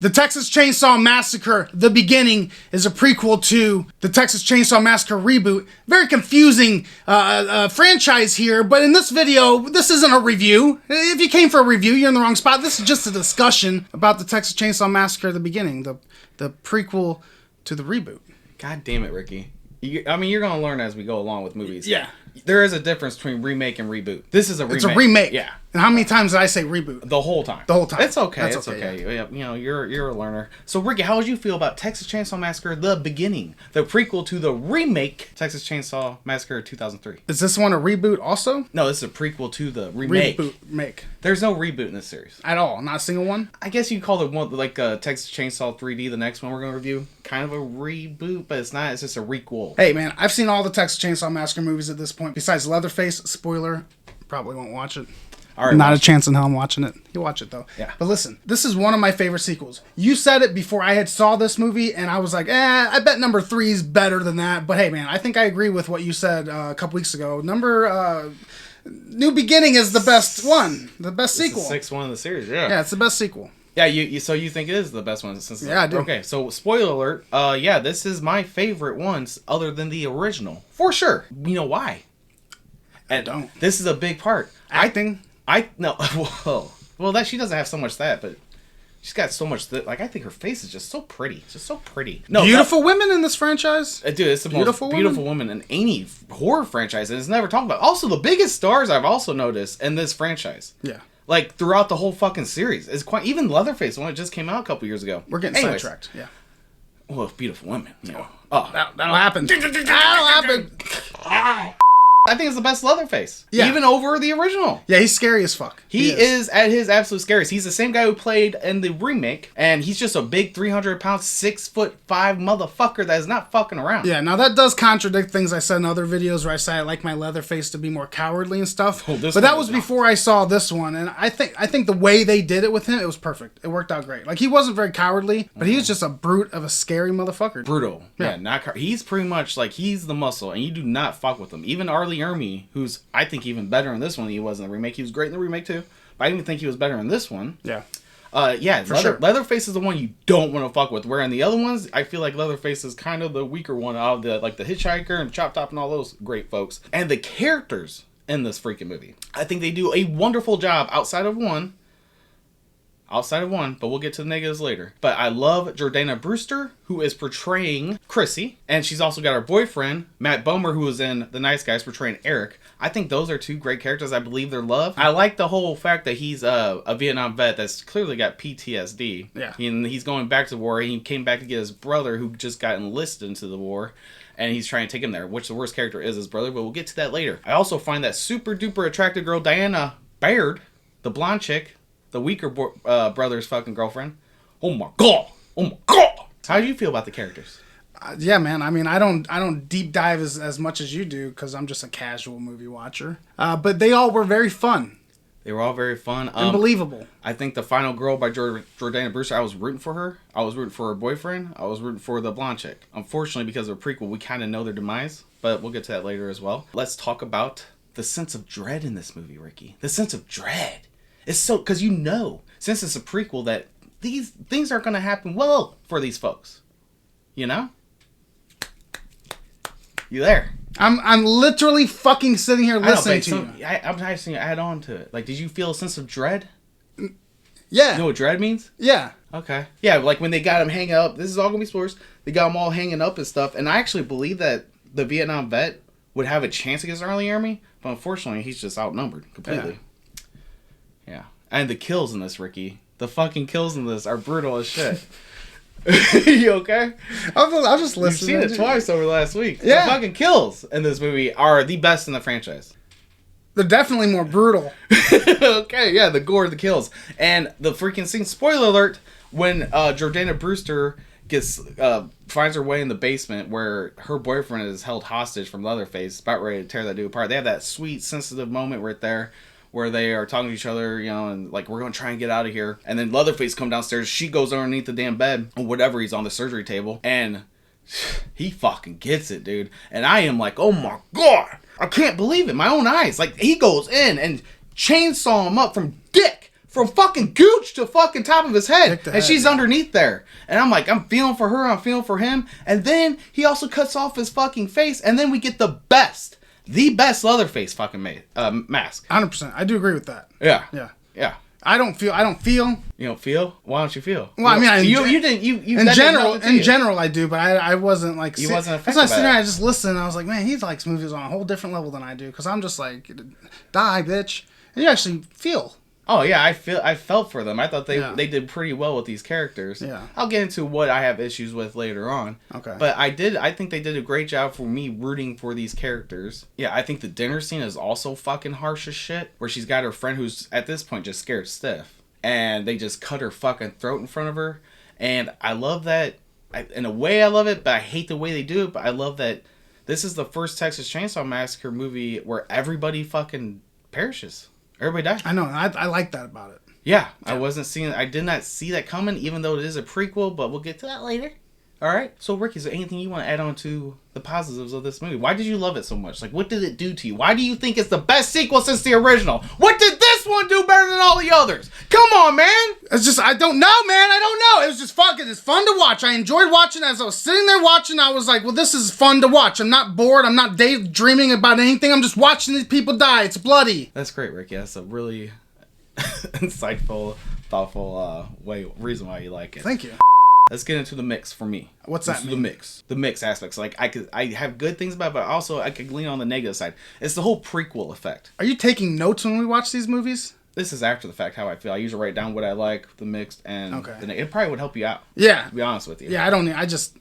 The Texas Chainsaw Massacre, The Beginning, is a prequel to the Texas Chainsaw Massacre reboot. Very confusing franchise here, but in this video, this isn't a review. If you came for a review, you're in the wrong spot. This is just a discussion about the Texas Chainsaw Massacre, The Beginning, the prequel to the reboot. God damn it, Ricky. I mean, you're going to learn as we go along with movies. Yeah. There is a difference between remake and reboot. This is a remake. It's a remake. Yeah. And how many times did I say reboot? The whole time. The whole time. It's okay. That's it's okay. Yeah. You know, you're a learner. So, Ricky, how would you feel about Texas Chainsaw Massacre: The Beginning, the prequel to the remake Texas Chainsaw Massacre 2003? Is this one a reboot also? No, this is a prequel to the remake. Make. There's no reboot in this series At all. Not a single one? I guess you call it one like Texas Chainsaw 3D, the next one we're going to review. Kind of a reboot, but it's not. It's just a requel. Hey, man, I've seen all the Texas Chainsaw Massacre movies at this point. Besides Leatherface, spoiler, probably won't watch it. All right, not a chance in hell I'm watching it. You'll watch it, though. Yeah. But listen, this is one of my favorite sequels. You said it before I had saw this movie, and I was like, I bet number 3 is better than that. But hey, man, I think I agree with what you said a couple weeks ago. New Beginning is the best one. The best sequel. It's the 6th one in the series, yeah. Yeah, it's the best sequel. Yeah, so you think it is the best one since... Yeah, I do. Okay, so spoiler alert. Yeah, this is my favorite ones other than the original. For sure. You know why? I don't. This is a big part. Acting? No, well, that she doesn't have so much that, but she's got so much that, like, I think her face is just so pretty. It's just so pretty. No, beautiful women in this franchise? Dude, it's the most beautiful woman in any horror franchise, and it's never talked about. Also, the biggest stars I've also noticed in this franchise. Yeah. Like, throughout the whole fucking series. It's quite... Even Leatherface, when it just came out a couple years ago. We're getting sidetracked, yeah. Well, beautiful women, you know. Oh, that'll happen. That'll happen. I think it's the best Leatherface. Yeah. Even over the original. Yeah, he's scary as fuck. He is at his absolute scariest. He's the same guy who played in the remake, and he's just a big 300-pound, 6'5" motherfucker that is not fucking around. Yeah, now that does contradict things I said in other videos where I say I like my Leatherface to be more cowardly and stuff. But that was before I saw this one, and I think the way they did it with him, it was perfect. It worked out great. Like, he wasn't very cowardly, but he was just a brute of a scary motherfucker. Brutal. Yeah, not he's pretty much like, he's the muscle, and you do not fuck with him. Even Arlie Ermey, who's, I think, even better in this one than he was in the remake. He was great in the remake, too. But I even think he was better in this one. Yeah. Sure. Leatherface is the one you don't want to fuck with. Where in the other ones, I feel like Leatherface is kind of the weaker one out of the, like, the Hitchhiker and Chop Top and all those great folks. And the characters in this freaking movie, I think they do a wonderful job outside of one, but we'll get to the negatives later. But I love Jordana Brewster, who is portraying Chrissy, and she's also got her boyfriend, Matt Bomer, who was in The Nice Guys, portraying Eric. I think those are two great characters. I believe they're loved. I like the whole fact that he's a Vietnam vet that's clearly got PTSD. Yeah. And he's going back to the war, and he came back to get his brother, who just got enlisted into the war, and he's trying to take him there, which the worst character is his brother, but we'll get to that later. I also find that super duper attractive girl, Diana Baird, the blonde chick, the weaker brother's fucking girlfriend. Oh my god! Oh my god! How do you feel about the characters? Yeah, man. I mean, I don't deep dive as much as you do because I'm just a casual movie watcher. But they all were very fun. They were all very fun. And believable. I think the final girl by Jordana Brewster, I was rooting for her. I was rooting for her boyfriend. I was rooting for the blonde chick. Unfortunately, because of the prequel, we kind of know their demise. But we'll get to that later as well. Let's talk about the sense of dread in this movie, Ricky. The sense of dread. It's so, because you know, since it's a prequel, that these things aren't going to happen well for these folks. You know? You there? I'm literally fucking sitting here listening to you. I'm trying to add on to it. Like, did you feel a sense of dread? Yeah. You know what dread means? Yeah. Okay. Yeah, like when they got him hanging up, this is all going to be spoilers, they got him all hanging up and stuff, and I actually believe that the Vietnam vet would have a chance against Arlie Ermey, but unfortunately, he's just outnumbered completely. Yeah. And the kills in this, Ricky. The fucking kills in this are brutal as shit. You okay? I'll just listen. You've seen it twice over the last week. Yeah. The fucking kills in this movie are the best in the franchise. They're definitely more brutal. Okay, yeah, the gore, the kills. And the freaking scene, spoiler alert, when Jordana Brewster finds her way in the basement where her boyfriend is held hostage from Leatherface, about ready to tear that dude apart. They have that sweet, sensitive moment right there where they are talking to each other, you know, and like, we're going to try and get out of here. And then Leatherface comes downstairs. She goes underneath the damn bed or whatever. He's on the surgery table. And he fucking gets it, dude. And I am like, oh my God. I can't believe it. My own eyes. Like, he goes in and chainsaw him up from dick from fucking gooch to fucking top of his head. The And head, she's yeah. underneath there. And I'm like, I'm feeling for her, I'm feeling for him. And then he also cuts off his fucking face. And then we get the best Leatherface fucking mask. 100%. I do agree with that. Yeah. Yeah. Yeah. I don't feel. You don't feel? Why don't you feel? Well, I mean, you in general, I do, but I wasn't like. You wasn't affected That's why I by sit there it. and I just listen. And I was like, man, he likes movies on a whole different level than I do, because I'm just like, die, bitch, and you actually feel. Oh yeah, I felt for them. I thought Yeah. they did pretty well with these characters. Yeah. I'll get into what I have issues with later on. Okay. But I think they did a great job for me rooting for these characters. Yeah, I think the dinner scene is also fucking harsh as shit, where she's got her friend who's at this point just scared stiff, and they just cut her fucking throat in front of her. And I love that. In a way, I love it, but I hate the way they do it. But I love that this is the first Texas Chainsaw Massacre movie where everybody fucking perishes. Everybody dies. I know. I like that about it. Yeah, I did not see that coming, even though it is a prequel, but we'll get to that later. All right. So, Ricky, is there anything you want to add on to the positives of this movie? Why did you love it so much? Like, what did it do to you? Why do you think it's the best sequel since the original? What did this one do better than all the others? Come on, man. It's just, I don't know, man. I don't know. It was just fucking, it's fun to watch. I enjoyed watching. As I was sitting there watching, I was like, well, this is fun to watch. I'm not bored. I'm not daydreaming about anything. I'm just watching these people die. It's bloody. That's great, Ricky. That's a really insightful, thoughtful reason why you like it. Thank you. Let's get into the mix for me. What's that mean? The mix aspects. Like I have good things about it, but also I could lean on the negative side. It's the whole prequel effect. Are you taking notes when we watch these movies? This is after the fact how I feel. I usually write down what I like, the mixed, and it probably would help you out. Yeah. To be honest with you. Yeah, I don't need, I just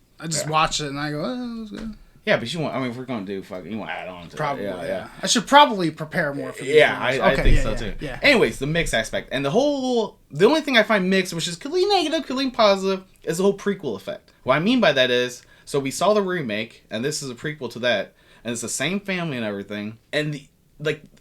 watch it and I go, oh, that was good. Yeah, but you want, I mean, if we're going to do fucking, you want to add on to Probably, it. Yeah. I should probably prepare more for these movies. I think so too. Yeah. Anyways, the mix aspect. And the only thing I find mixed, which is could lean negative, could lean positive, is the whole prequel effect. What I mean by that is, so we saw the remake, and this is a prequel to that, and it's the same family and everything, and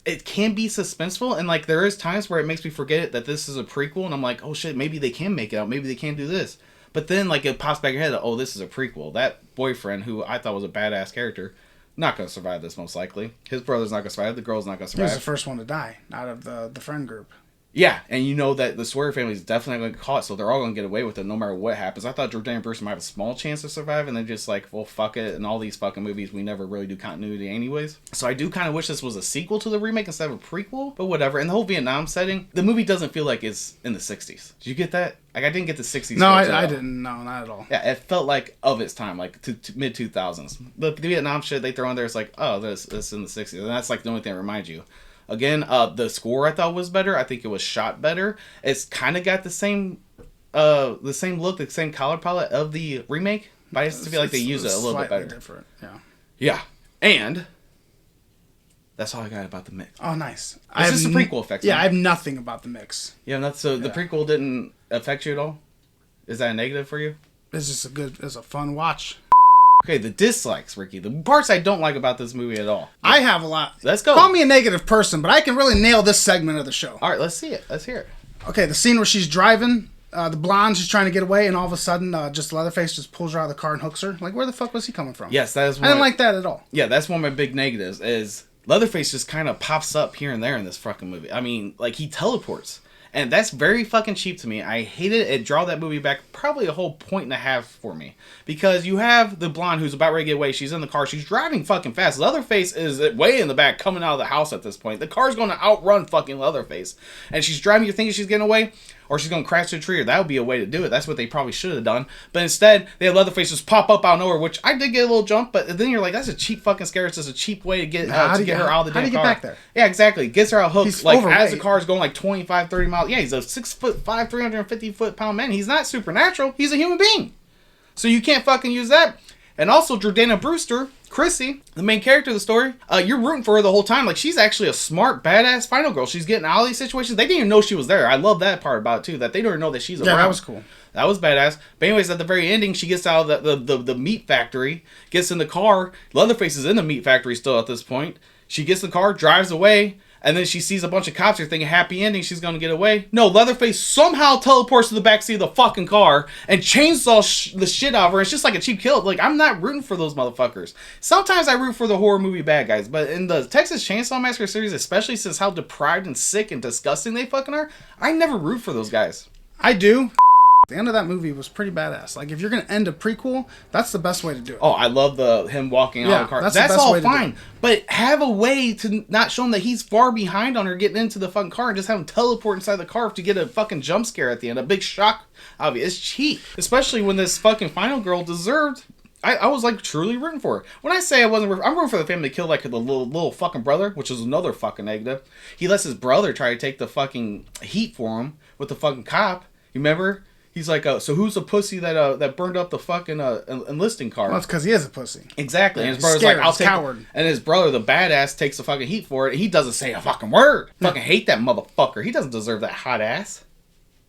it can be suspenseful, and like there is times where it makes me forget it that this is a prequel, and I'm like, oh shit, maybe they can make it out, maybe they can do this. But then, like, it pops back in your head that, oh, this is a prequel. That boyfriend, who I thought was a badass character, not going to survive this, most likely. His brother's not going to survive. The girl's not going to He was survive. the first one to die out of the friend group. Yeah, and you know that the Sawyer family is definitely going to get caught, so they're all going to get away with it no matter what happens. I thought Jordana Brewster might have a small chance to survive, and they're just like, well, fuck it. In all these fucking movies, we never really do continuity anyways. So I do kind of wish this was a sequel to the remake instead of a prequel, but whatever. And the whole Vietnam setting, the movie doesn't feel like it's in the 60s. Did you get that? Like, I didn't get the 60s. No, I didn't. No, not at all. Yeah, it felt like of its time, like to mid-2000s. The Vietnam shit they throw in there, it's like, oh, this in the 60s. And that's like the only thing that reminds you. Again, the score I thought was better. I think it was shot better. It's kind of got the same look, the same color palette of the remake, but I just feel like they use it a little bit better. Different, yeah. Yeah, and that's all I got about the mix. Oh, nice. It's just a prequel effect. Yeah, I have nothing about the mix. Yeah, the prequel didn't affect you at all? Is that a negative for you? It's just it's a fun watch. Okay, the dislikes, Ricky. The parts I don't like about this movie at all. I have a lot. Let's go. Call me a negative person, but I can really nail this segment of the show. All right, let's see it. Let's hear it. Okay, the scene where she's driving, the blonde, she's trying to get away, and all of a sudden, just Leatherface just pulls her out of the car and hooks her. Like, where the fuck was he coming from? Yes, that is one. I didn't like that at all. Yeah, that's one of my big negatives, is Leatherface just kind of pops up here and there in this fucking movie. I mean, like, he teleports. And that's very fucking cheap to me. I hated it. It draw that movie back probably a whole 1.5 points for me. Because you have the blonde who's about ready to get away. She's in the car. She's driving fucking fast. Leatherface is way in the back coming out of the house at this point. The car's going to outrun fucking Leatherface. And she's driving. You're thinking she's getting away? Or she's going to crash to a tree. Or that would be a way to do it. That's what they probably should have done. But instead, they had Leatherface just pop up out of nowhere. Which I did get a little jump. But then you're like, that's a cheap fucking scare. It's just a cheap way to get her out of the damn car. How do you get back there? Yeah, exactly. Gets her out hooked. He's like overweight. As the car's going like 25, 30 miles. Yeah, he's a 6'5", 350-foot-pound man. He's not supernatural. He's a human being. So you can't fucking use that. And also, Jordana Brewster, Chrissy, the main character of the story, you're rooting for her the whole time. Like, she's actually a smart, badass final girl. She's getting out of these situations. They didn't even know she was there. I love that part about it, too, that they don't even know that she's around. Yeah, that was cool. That was badass. But anyways, at the very ending, she gets out of the meat factory, gets in the car. Leatherface is in the meat factory still at this point. She gets in the car, drives away. And then she sees a bunch of cops. You're thinking happy ending. She's going to get away. No, Leatherface somehow teleports to the backseat of the fucking car and chainsaws the shit out of her. It's just like a cheap kill. Like, I'm not rooting for those motherfuckers. Sometimes I root for the horror movie bad guys. But in the Texas Chainsaw Massacre series, especially since how deprived and sick and disgusting they fucking are, I never root for those guys. I do. The end of that movie was pretty badass. Like, if you're gonna end a prequel, that's the best way to do it. Oh, I love him walking out of the car. That's all fine. But have a way to not show him that he's far behind on her getting into the fucking car and just have him teleport inside the car to get a fucking jump scare at the end. A big shock. Obviously, it's cheap. Especially when this fucking final girl deserved. I was like truly rooting for her. When I say I'm rooting for the family to kill like the little fucking brother, which is another fucking negative. He lets his brother try to take the fucking heat for him with the fucking cop. You remember? He's like, so who's the pussy that burned up the fucking enlisting car? Well, it's because he is a pussy. Exactly. Yeah, and his brother's like, I'll take coward. And his brother, the badass, takes the fucking heat for it. And he doesn't say a fucking word. Fucking hate that motherfucker. He doesn't deserve that hot ass.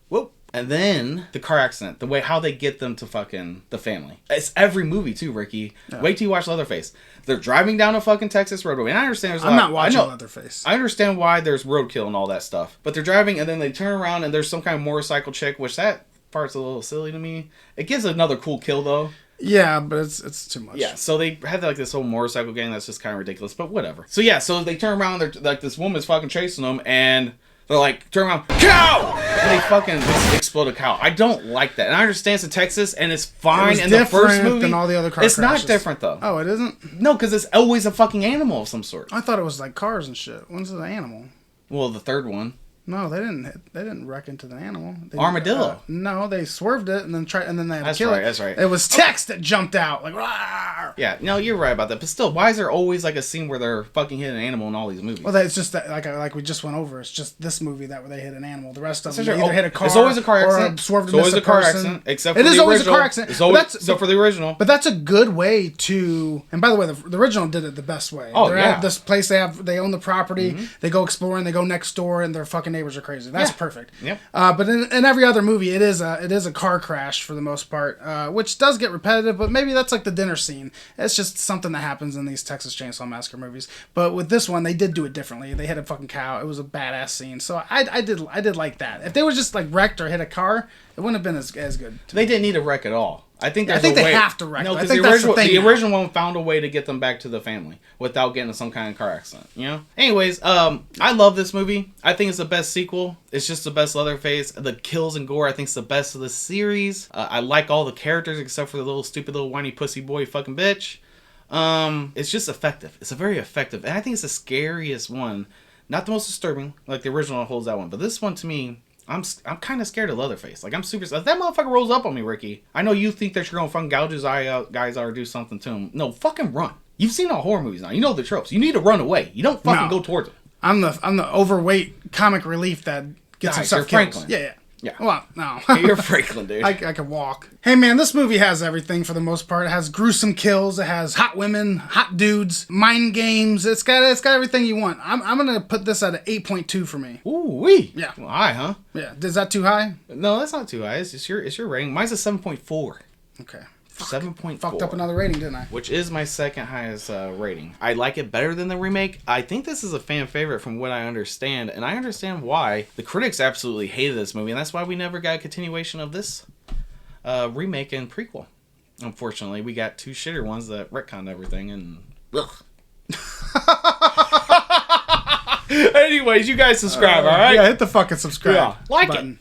Whoop. And then the car accident, the way how they get them to fucking the family. It's every movie too, Ricky. Yeah. Wait till you watch Leatherface. They're driving down a fucking Texas roadway. And I understand there's I'm not watching Leatherface. I understand why there's roadkill and all that stuff. But they're driving and then they turn around and there's some kind of motorcycle chick, which that part's a little silly to me. It gives another cool kill though. Yeah, but it's too much. Yeah, so they had like this whole motorcycle gang that's just kind of ridiculous, but whatever. So yeah, so they turn around, they're like this woman's fucking chasing them, and they're like, turn around, cow! And they fucking explode a cow. I don't like that. And I understand it's in Texas, and it's fine in the first movie. Than all the other car it's crashes. not different though. Oh, it isn't? No, because it's always a fucking animal of some sort. I thought it was like cars and shit. When's it an animal? Well, the third one. No, they didn't wreck into the animal. Armadillo. No, they swerved it and then they had to kill it. That's right. It was Tex that jumped out like. Rawr! Yeah, no, you're right about that. But still, why is there always like a scene where they're fucking hitting an animal in all these movies? Well, it's just that like we just went over. It's just this movie that where they hit an animal. The rest of them they either hit a car. It's always a car accident. Or swerved it's always a car accident. Except for the original. It is always a car accident. It's always, except for the original. But that's a good way to. And by the way, the original did it the best way. Oh they're yeah. At this place they own the property. Mm-hmm. They go exploring. They go next door, and their fucking neighbors are crazy. That's perfect. Yep. But in every other movie, it is a car crash for the most part, which does get repetitive. But maybe that's like the dinner scene. It's just something that happens in these Texas Chainsaw Massacre movies. But with this one, they did do it differently. They hit a fucking cow. It was a badass scene. So I did like that. If they were just like wrecked or hit a car, it wouldn't have been as good. They didn't need a wreck at all. I think they have to wreck. No, because the original one found a way to get them back to the family without getting in some kind of car accident. You know. Anyways, I love this movie. I think it's the best sequel. It's just the best Leatherface. The kills and gore, I think, is the best of the series. I like all the characters except for the stupid little whiny pussy boy fucking bitch. It's just effective. It's a very effective, and I think it's the scariest one. Not the most disturbing, like the original holds that one, but this one to me. I'm kind of scared of Leatherface. Like, I'm super... If that motherfucker rolls up on me, Ricky, I know you think that you're going to fucking gouge his eye out, guys, or do something to him. No, fucking run. You've seen all horror movies now. You know the tropes. You need to run away. You don't fucking go towards him. I'm the overweight comic relief that gets himself killed. Franklin. Yeah. Well, no. You're Franklin, dude. I can walk. Hey, man, this movie has everything for the most part. It has gruesome kills. It has hot women, hot dudes, mind games. It's got everything you want. I'm gonna put this at an 8.2 for me. Ooh wee. Yeah. Well, high, huh? Yeah. Is that too high? No, that's not too high. It's your rating. Mine's a 7.4. Okay. 7.4. Fucked up another rating, didn't I? Which is my second highest rating. I like it better than the remake. I think this is a fan favorite from what I understand, and I understand why. The critics absolutely hated this movie, and that's why we never got a continuation of this remake and prequel. Unfortunately, we got two shitter ones that retconned everything, and... Ugh. Anyways, you guys subscribe, alright? Yeah, hit the fucking subscribe like button.